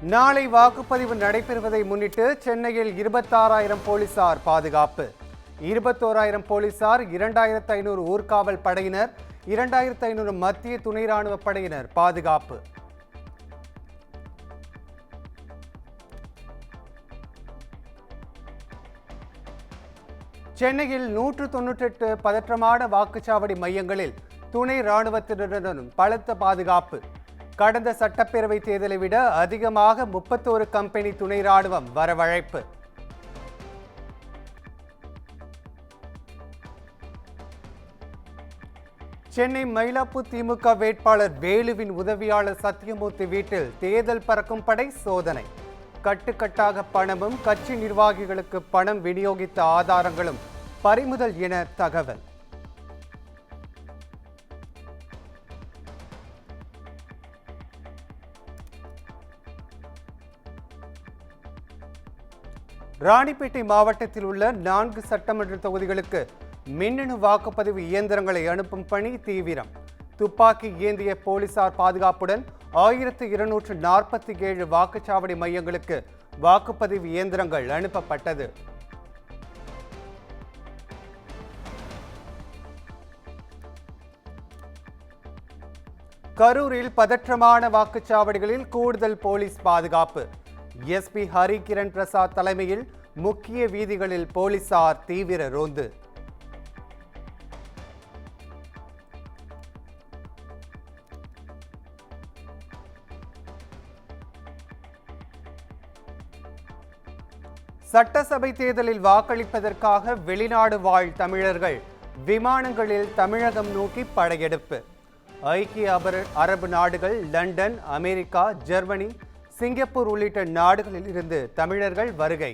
நாளை வாக்குப்பதிவு நடைபெறுவதை முன்னிட்டு சென்னையில் 26,000 போலீசார் பாதுகாப்பு. 21,000 போலீசார், 2,500 ஊர்காவல் படையினர், 2,500 மத்திய துணை ராணுவ படையினர் பாதுகாப்பு. சென்னையில் 198 பதற்றமான வாக்குச்சாவடி மையங்களில் துணை ராணுவத்தினருடன் பலத்த பாதுகாப்பு. கடந்த சட்டப்பேரவை தேர்தலை விட அதிகமாக 31 கம்பெனி துணை ராணுவம் வரவழைப்பு. சென்னை மயிலாப்பூர் திமுக வேட்பாளர் வேலுவின் உதவியாளர் சத்தியமூர்த்தி வீட்டில் தேர்தல் பறக்கும் படை சோதனை. கட்டுக்கட்டாக பணமும் கட்சி நிர்வாகிகளுக்கு பணம் விநியோகித்த ஆதாரங்களும் பறிமுதல் என தகவல். ராணிப்பேட்டை மாவட்டத்தில் உள்ள 4 சட்டமன்ற தொகுதிகளுக்கு மின்னணு வாக்குப்பதிவு இயந்திரங்களை அனுப்பும் பணி தீவிரம். துப்பாக்கி ஏந்திய போலீசார் பாதுகாப்புடன் 1247 வாக்குச்சாவடி மையங்களுக்கு வாக்குப்பதிவு இயந்திரங்கள் அனுப்பப்பட்டது. கரூரில் பதற்றமான வாக்குச்சாவடிகளில் கூடுதல் போலீஸ் பாதுகாப்பு. எஸ்பி ஹரிகிரண் பிரசாத் தலைமையில் முக்கிய வீதிகளில் போலீசார் தீவிர ரோந்து. சட்டசபை தேர்தலில் வாக்களிப்பதற்காக வெளிநாடு வாழ் தமிழர்கள் விமானங்களில் தமிழகம் நோக்கி படையெடுப்பு. ஐக்கிய அரபு நாடுகள், லண்டன், அமெரிக்கா, ஜெர்மனி, சிங்கப்பூர் உள்ளிட்ட நாடுகளில் இருந்து தமிழர்கள் வருகை.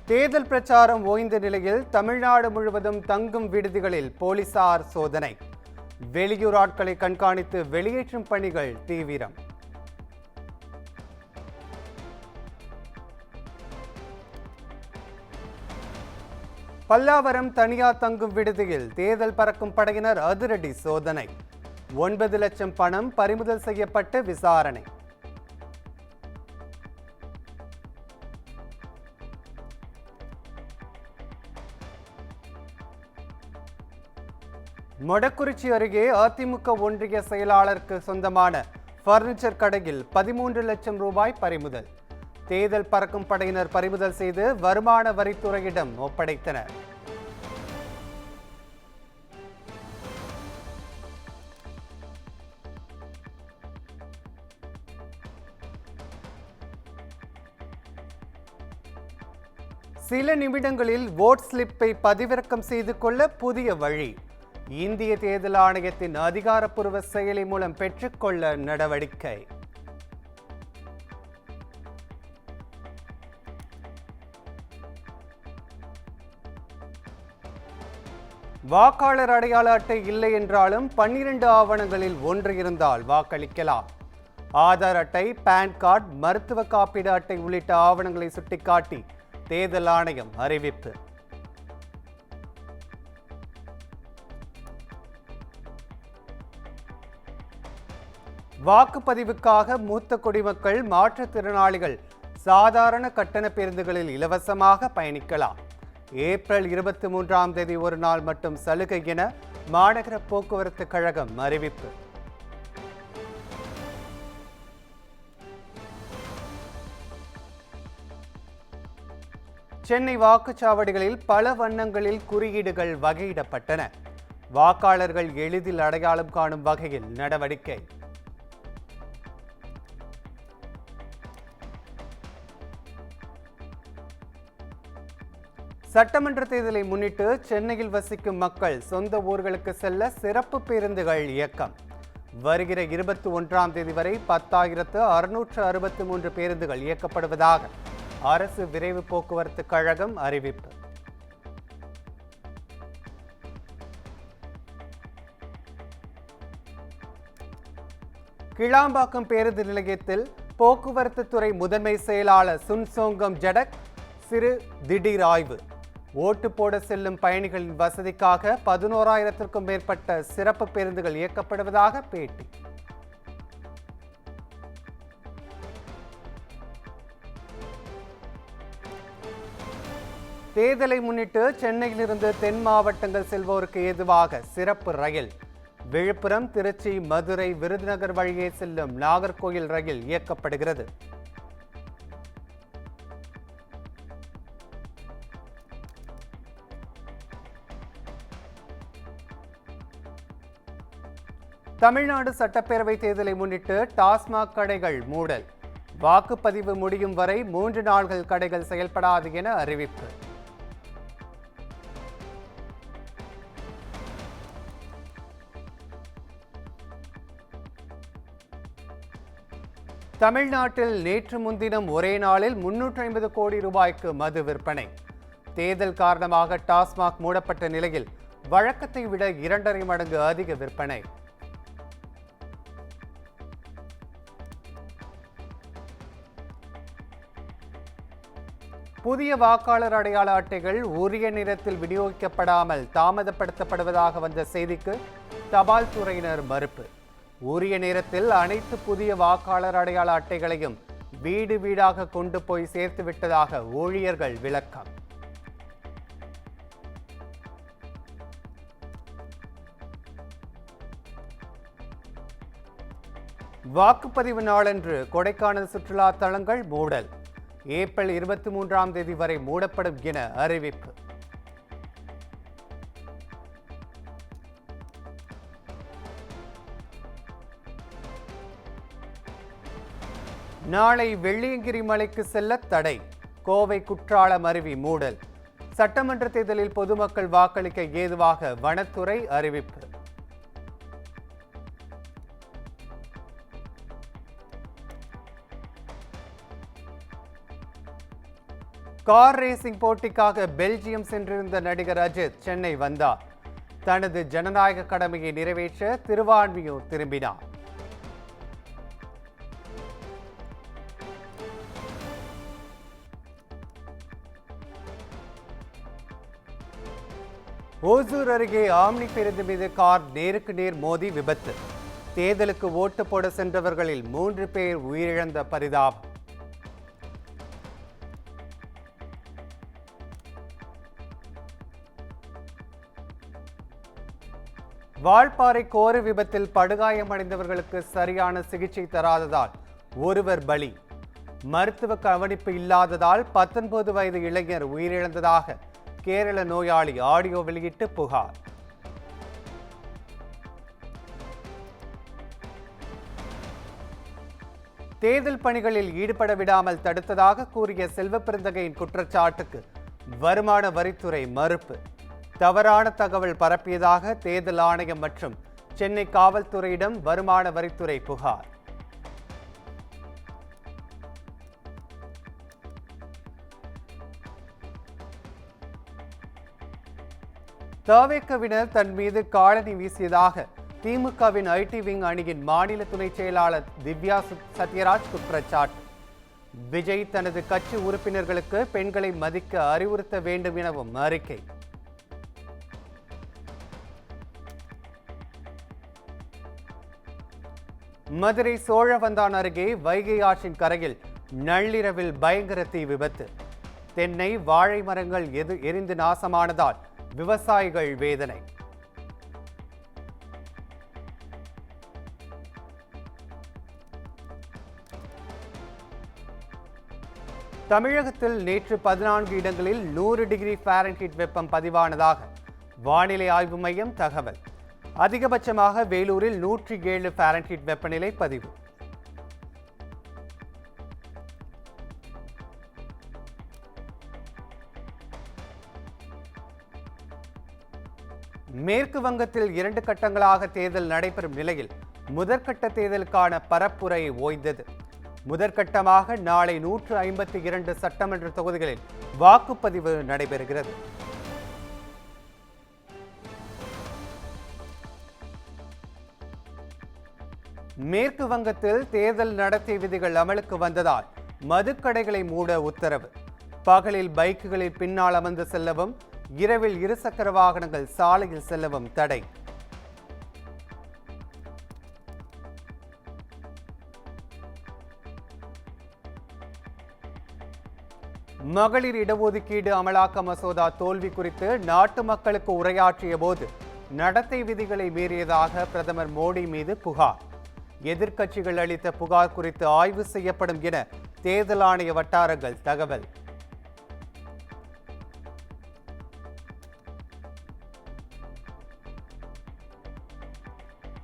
தேர்தல் பிரச்சாரம் ஓய்ந்த நிலையில் தமிழ்நாடு முழுவதும் தங்கும் விடுதிகளில் போலீசார் சோதனை. வெளியூர் ஆட்களை கண்காணித்து வெளியேற்றும் பணிகள் தீவிரம். பல்லாவரம் தனியார் தங்கும் விடுதியில் தேர்தல் பறக்கும் படையினர் அதிரடி சோதனை. 9 லட்சம் பணம் பறிமுதல் செய்யப்பட்டு விசாரணை. மொடக்குறிச்சி அருகே அதிமுக ஒன்றிய செயலாளருக்கு சொந்தமான பர்னிச்சர் கடையில் 13 லட்சம் ரூபாய் பறிமுதல். தேர்தல் பறக்கும் படையினர் பறிமுதல் செய்து வருமான வரித்துறையிடம் ஒப்படைத்தனர். சில நிமிடங்களில் ஓட் ஸ்லிப்பை பதிவிறக்கம் செய்து கொள்ள புதிய வழி. இந்திய தேர்தல் ஆணையத்தின் அதிகாரப்பூர்வ செயலி மூலம் பெற்றுக்கொள்ள நடவடிக்கை. வாக்காளர் அடையாள அட்டை இல்லை என்றாலும் 12 ஆவணங்களில் ஒன்று இருந்தால் வாக்களிக்கலாம். ஆதார் அட்டை, பான் கார்டு, மருத்துவ காப்பீடு அட்டை உள்ளிட்ட ஆவணங்களை சுட்டிக்காட்டி தேர்தல் ஆணையம் அறிவிப்பு. வாக்குப்பதிவுக்காக மூத்த குடிமக்கள், மாற்றுத்திறனாளிகள் சாதாரண கட்டண பேருந்துகளில் இலவசமாக பயணிக்கலாம். ஏப்ரல் 23ஆம் தேதி ஒரு நாள் மட்டும் சலுகை என மாநகர போக்குவரத்து கழகம் அறிவிப்பு. சென்னை வாக்குச்சாவடிகளில் பல வண்ணங்களில் குறியீடுகள் வகையிடப்பட்டன. வாக்காளர்கள் எளிதில் அடையாளம் காணும் வகையில் நடவடிக்கை. சட்டமன்ற தேர்தலை முன்னிட்டு சென்னையில் வசிக்கும் மக்கள் சொந்த ஊர்களுக்கு செல்ல சிறப்பு பேருந்துகள் இயக்கம். வருகிற 21ஆம் தேதி வரை 10,663 பேருந்துகள் இயக்கப்படுவதாக அரசு விரைவு போக்குவரத்து கழகம் அறிவிப்பு. கிளாம்பாக்கம் பேருந்து நிலையத்தில் போக்குவரத்து துறை முதன்மை செயலாளர் சுன்சோங்கம் ஜடக் சிறு திடீர் ஆய்வு. ஓட்டு போட செல்லும் பயணிகளின் வசதிக்காக 11,000க்கும் மேற்பட்ட சிறப்பு பேருந்துகள் இயக்கப்படுவதாக பேட்டி. தேர்தலை முன்னிட்டு சென்னையிலிருந்து தென் மாவட்டங்கள் செல்வோருக்கு ஏதுவாக சிறப்பு ரயில். விழுப்புரம், திருச்சி, மதுரை, விருதுநகர் வழியே செல்லும் நாகர்கோயில் ரயில் இயக்கப்படுகிறது. தமிழ்நாடு சட்டப்பேரவை தேர்தலை முன்னிட்டு டாஸ்மாக் கடைகள் மூடல். வாக்குப்பதிவு முடியும் வரை 3 நாட்கள் கடைகள் செயல்படாது என அறிவிப்பு. தமிழ்நாட்டில் நேற்று முன்தினம் ஒரே நாளில் 350 கோடி ரூபாய்க்கு மது விற்பனை. தேர்தல் காரணமாக டாஸ்மாக் மூடப்பட்ட நிலையில் வழக்கத்தை விட 2.5 மடங்கு அதிக விற்பனை. புதிய வாக்காளர் அடையாள அட்டைகள் உரிய நேரத்தில் விநியோகிக்கப்படாமல் தாமதப்படுத்தப்படுவதாக வந்த செய்திக்கு தபால் துறையினர் மறுப்பு. உரிய நேரத்தில் அனைத்து புதிய வாக்காளர் அடையாள அட்டைகளையும் வீடு வீடாக கொண்டு போய் சேர்த்து விட்டதாக ஊழியர்கள் விளக்கம். வாக்குப்பதிவு நாளன்று கொடைக்கானல் சுற்றுலா தலங்கள் மூடல். ஏப்ரல் 23ஆம் தேதி வரை மூடப்படும் என அறிவிப்பு. நாளை வெள்ளியங்கிரி மலைக்கு செல்ல தடை. கோவை குற்றாலம் அருவி மூடல். சட்டமன்ற தேர்தலில் பொதுமக்கள் வாக்களிக்க ஏதுவாக வனத்துறை அறிவிப்பு. கார் ரேசிங் போட்டிக்காக பெல்ஜியம் சென்றிருந்த நடிகர் அஜித் சென்னை வந்தார். தனது ஜனநாயக கடமையை நிறைவேற்ற திருவான்மியூர் திரும்பினார். ஓசூர் அருகே ஆம்னி பேருந்து மீது கார் நேருக்கு நேர் மோதி விபத்து. தேர்தலுக்கு ஓட்டு போட சென்றவர்களில் 3 பேர் உயிரிழந்த பரிதாபம். வால்பாறை கோர விபத்தில் படுகாயமடைந்தவர்களுக்கு சரியான சிகிச்சை தராததால் ஒருவர் பலி. மருத்துவ கவனிப்பு இல்லாததால் 19 வயது இளைஞர் உயிரிழந்ததாக கேரள நோயாளி ஆடியோ வெளியிட்டு புகார். தேர்தல் பணிகளில் ஈடுபட விடாமல் தடுத்ததாக கூறிய செல்வப்பெருந்தகையின் குற்றச்சாட்டுக்கு வருமான வரித்துறை மறுப்பு. தவறான தகவல் பரப்பியதாக தேர்தல் ஆணையம் மற்றும் சென்னை காவல்துறையிடம் வருமான வரித்துறை புகார். தவேகவினர் தன் மீது காலணி வீசியதாக திமுகவின் ஐடி விங் அணியின் மாநில துணை செயலாளர் திவ்யா சத்யராஜ் குற்றச்சாட்டு. விஜய் தனது கட்சி உறுப்பினர்களுக்கு பெண்களை மதிக்க அறிவுறுத்த வேண்டும் எனவும் அறிக்கை. மதுரை சோழவந்தான் அருகே வைகை ஆற்றின் கரையில் நள்ளிரவில் பயங்கர தீ விபத்து. தென்னை, வாழை மரங்கள் எரிந்து நாசமானதால் விவசாயிகள் வேதனை. தமிழகத்தில் நேற்று 14 இடங்களில் 100 டிகிரி ஃபாரன்ஹீட் வெப்பம் பதிவானதாக வானிலை ஆய்வு மையம் தகவல். அதிகபட்சமாக வேலூரில் 107 ஃபாரன்ஹீட் வெப்பநிலை பதிவு. மேற்கு வங்கத்தில் 2 கட்டங்களாக தேர்தல் நடைபெறும் நிலையில் முதற்கட்ட தேர்தலுக்கான பரப்புரை ஓய்ந்தது. முதற்கட்டமாக நாளை 152 சட்டமன்ற தொகுதிகளில் வாக்குப்பதிவு நடைபெறுகிறது. மேற்கு வங்கத்தில் தேர்தல் நடத்தை விதிகள் அமலுக்கு வந்ததால் மதுக்கடைகளை மூட உத்தரவு. பகலில் பைக்குகளில் பின்னால் அமர்ந்து செல்லவும் இரவில் இருசக்கர வாகனங்கள் சாலையில் செல்லவும் தடை. மகளிர் இடஒதுக்கீடு அமலாக்க மசோதா தோல்வி குறித்து நாட்டு மக்களுக்கு உரையாற்றிய போது நடத்தை விதிகளை மீறியதாக பிரதமர் மோடி மீது புகார். எதிர்க்கட்சிகள் அளித்த புகார் குறித்து ஆய்வு செய்யப்படும் என தேர்தல் ஆணைய வட்டாரங்கள் தகவல்.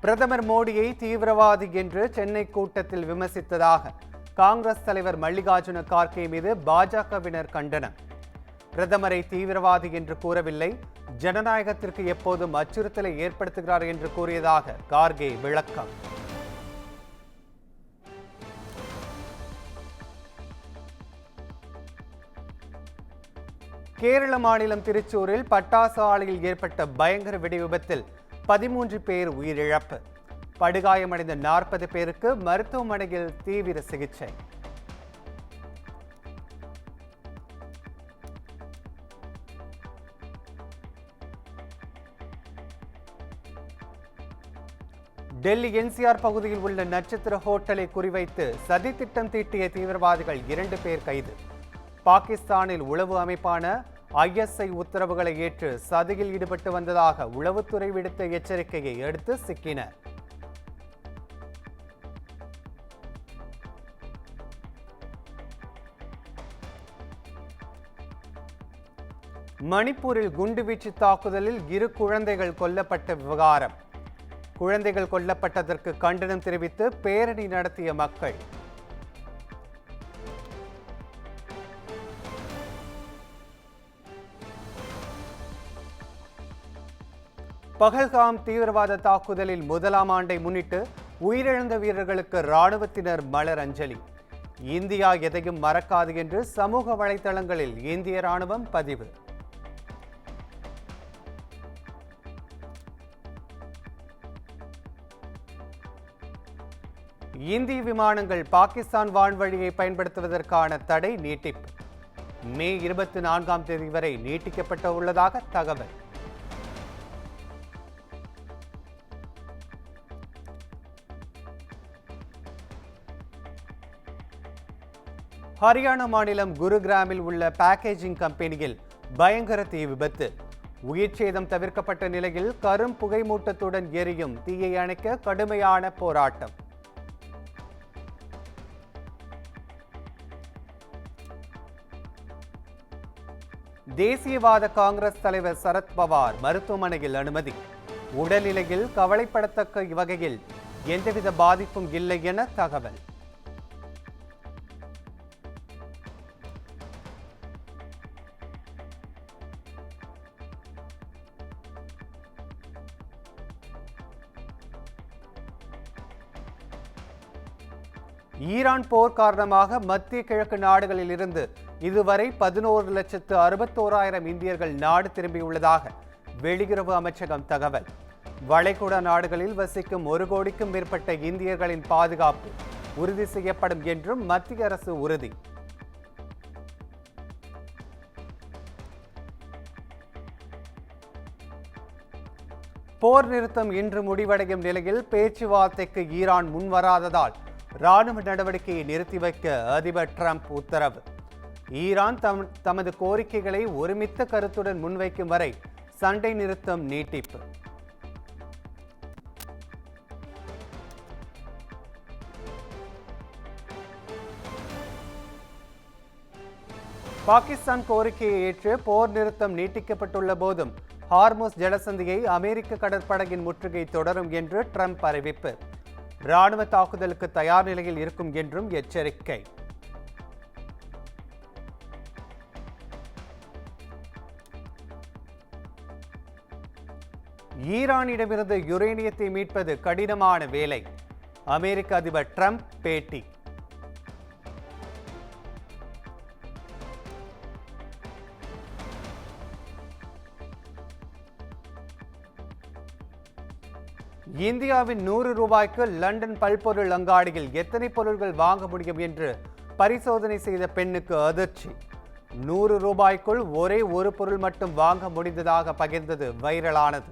பிரதமர் மோடியை தீவிரவாதி என்று சென்னை கூட்டத்தில் விமர்சித்ததாக காங்கிரஸ் தலைவர் மல்லிகார்ஜுன கார்கே மீது பாஜகவினர் கண்டனம். பிரதமரை தீவிரவாதி என்று கூறவில்லை, ஜனநாயகத்திற்கு எப்போதும் அச்சுறுத்தலை ஏற்படுத்துகிறார் என்று கூறியதாக கார்கே விளக்கம். கேரள மாநிலம் திருச்சூரில் பட்டாசு ஆலையில் ஏற்பட்ட பயங்கர வெடி விபத்தில் 13 பேர் உயிரிழப்பு. படுகாயமடைந்த 40 பேருக்கு மருத்துவமனையில் தீவிர சிகிச்சை. டெல்லி NCR பகுதியில் உள்ள நட்சத்திர ஹோட்டலை குறிவைத்து சதித்திட்டம் தீட்டிய தீவிரவாதிகள் 2 பேர் கைது. பாகிஸ்தானில் உளவு அமைப்பான ISI உத்தரவுகளை ஏற்று சதியில் ஈடுபட்டு வந்ததாக உளவுத்துறை விடுத்த எச்சரிக்கையை அடுத்து சிக்கினர். மணிப்பூரில் குண்டுவீச்சு தாக்குதலில் 2 குழந்தைகள் கொல்லப்பட்ட விவகாரம். குழந்தைகள் கொல்லப்பட்டதற்கு கண்டனம் தெரிவித்து பேரணி நடத்திய மக்கள். பகல்காம் தீவிரவாத தாக்குதலில் 1ஆம் ஆண்டை முன்னிட்டு உயிரிழந்த வீரர்களுக்கு இராணுவத்தினர் மலர் அஞ்சலி. இந்தியா எதையும் மறக்காது என்று சமூக வலைதளங்களில் இந்திய இராணுவம் பதிவு. இந்திய விமானங்கள் பாகிஸ்தான் வான்வழியை பயன்படுத்துவதற்கான தடை நீட்டிப்பு. மே 24ஆம் தேதி வரை நீட்டிக்கப்பட உள்ளதாக தகவல். ஹரியானா மாநிலம் குருகிராமில் உள்ள பேக்கேஜிங் கம்பெனியில் பயங்கர தீ விபத்து. உயிர் சேதம் தவிர்க்கப்பட்ட நிலையில் கரும் புகை மூட்டத்துடன் எரியும் தீயை அணைக்க கடுமையான போராட்டம். தேசியவாத காங்கிரஸ் தலைவர் சரத்பவார் மருத்துவமனையில் அனுமதி. உடல்நிலையில் கவலைப்படத்தக்க வகையில் எந்தவித பாதிப்பும் இல்லை என தகவல். ஈரான் போர் காரணமாக மத்திய கிழக்கு நாடுகளில் இருந்து இதுவரை 11,61,000 இந்தியர்கள் நாடு திரும்பியுள்ளதாக வெளியுறவு அமைச்சகம் தகவல். வளைகுடா நாடுகளில் வசிக்கும் 1 கோடிக்கும் மேற்பட்ட இந்தியர்களின் பாதுகாப்பு உறுதி செய்யப்படும் என்றும் மத்திய அரசு உறுதி. போர் நிறுத்தம் இன்று முடிவடையும் நிலையில் பேச்சுவார்த்தைக்கு ஈரான் முன்வராததால் ராணுவ நடவடிக்கையை நிறுத்தி வைக்க அதிபர் டிரம்ப் உத்தரவு. ஈரான் தமது கோரிக்கைகளை ஒருமித்த கருத்துடன் முன்வைக்கும் வரை சண்டை நிறுத்தம் நீட்டிப்பு. பாகிஸ்தான் கோரிக்கையை ஏற்று போர் நிறுத்தம் நீட்டிக்கப்பட்டுள்ள போதும் ஹார்முஸ் ஜலசந்தியை அமெரிக்க கடற்படையின் முற்றுகை தொடரும் என்று டிரம்ப் அறிவிப்பு. ராணுவ தாக்குதலுக்கு தயார் நிலையில் இருக்கும் என்றும் எச்சரிக்கை. ஈரானிடமிருந்து யுரேனியத்தை மீட்பது கடினமான வேலை. அமெரிக்க அதிபர் டிரம்ப் பேட்டி. இந்தியாவின் 100 ரூபாய்க்கு லண்டன் பல்பொருள் அங்காடியில் எத்தனை பொருட்கள் வாங்க முடியும் என்று பரிசோதனை செய்த பெண்ணுக்கு அதிர்ச்சி. ரூபாய்க்குள் ஒரே ஒரு பொருள் மட்டும் வாங்க முடிந்ததாக பகிர்ந்தது வைரலானது.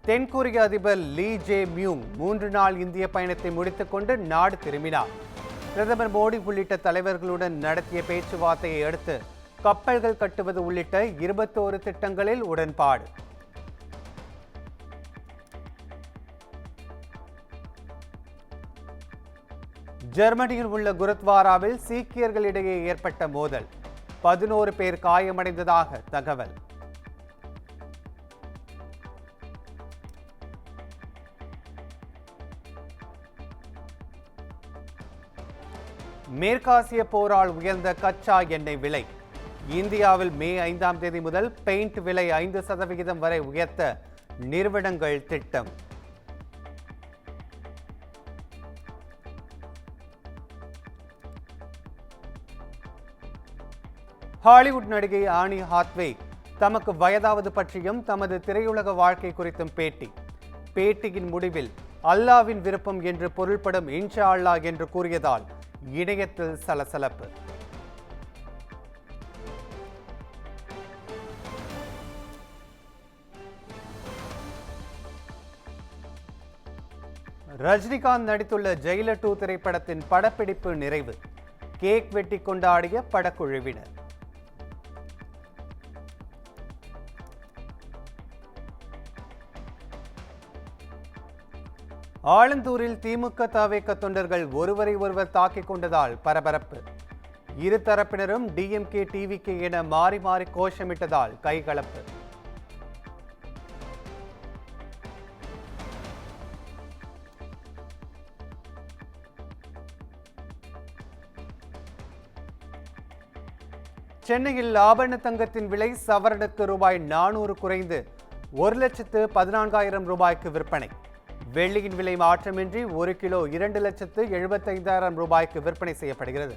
தென்கொரிய அதிபர் லீ ஜே மியூங் 3 நாள் இந்திய பயணத்தை முடித்துக் கொண்டு நாடு திரும்பினார். பிரதமர் மோடி உள்ளிட்ட தலைவர்களுடன் நடத்திய பேச்சுவார்த்தையை அடுத்து கப்பல்கள் கட்டுவது உள்ளிட்ட 21 திட்டங்களில் உடன்பாடு. ஜெர்மனியில் உள்ள குருத்வாராவில் சீக்கியர்களிடையே ஏற்பட்ட மோதல், 11 பேர் காயமடைந்ததாக தகவல். மேற்காசிய போரால் உயர்ந்த கச்சா எண்ணெய் விலை. இந்தியாவில் மே 5ஆம் தேதி முதல் பெயிண்ட் விலை 5% வரை உயர்த்த நிறுவனங்கள் திட்டம். ஹாலிவுட் நடிகை ஆனி ஹாத்வே தமக்கு வயதாவது பற்றியும் தமது திரையுலக வாழ்க்கை குறித்தும் பேட்டி. பேட்டியின் முடிவில் அல்லாவின் விருப்பம் என்று பொருள்படும் இன்ஷா அல்லாஹ் என்று கூறியதால் இணையத்தில் சலசலப்பு. ரஜினிகாந்த் நடித்துள்ள ஜெயிலர் 2 திரைப்படத்தின் படப்பிடிப்பு நிறைவு. கேக் வெட்டி கொண்டாடிய படக்குழுவினர். ஆலந்தூரில் திமுக தவேக தொண்டர்கள் ஒருவரை ஒருவர் தாக்கிக் கொண்டதால் பரபரப்பு. இரு தரப்பினரும் டிஎம்கே டிவிகே என மாறி மாறி கோஷமிட்டதால் கைகலப்பு. சென்னையில் ஆபரண தங்கத்தின் விலை சவரனுக்கு ரூபாய் 400 குறைந்து 1,14,000 ரூபாய்க்கு விற்பனை. வெள்ளியின் விலை மாற்றமின்றி 1 கிலோ 2,75,000 ரூபாய்க்கு விற்பனை செய்யப்படுகிறது.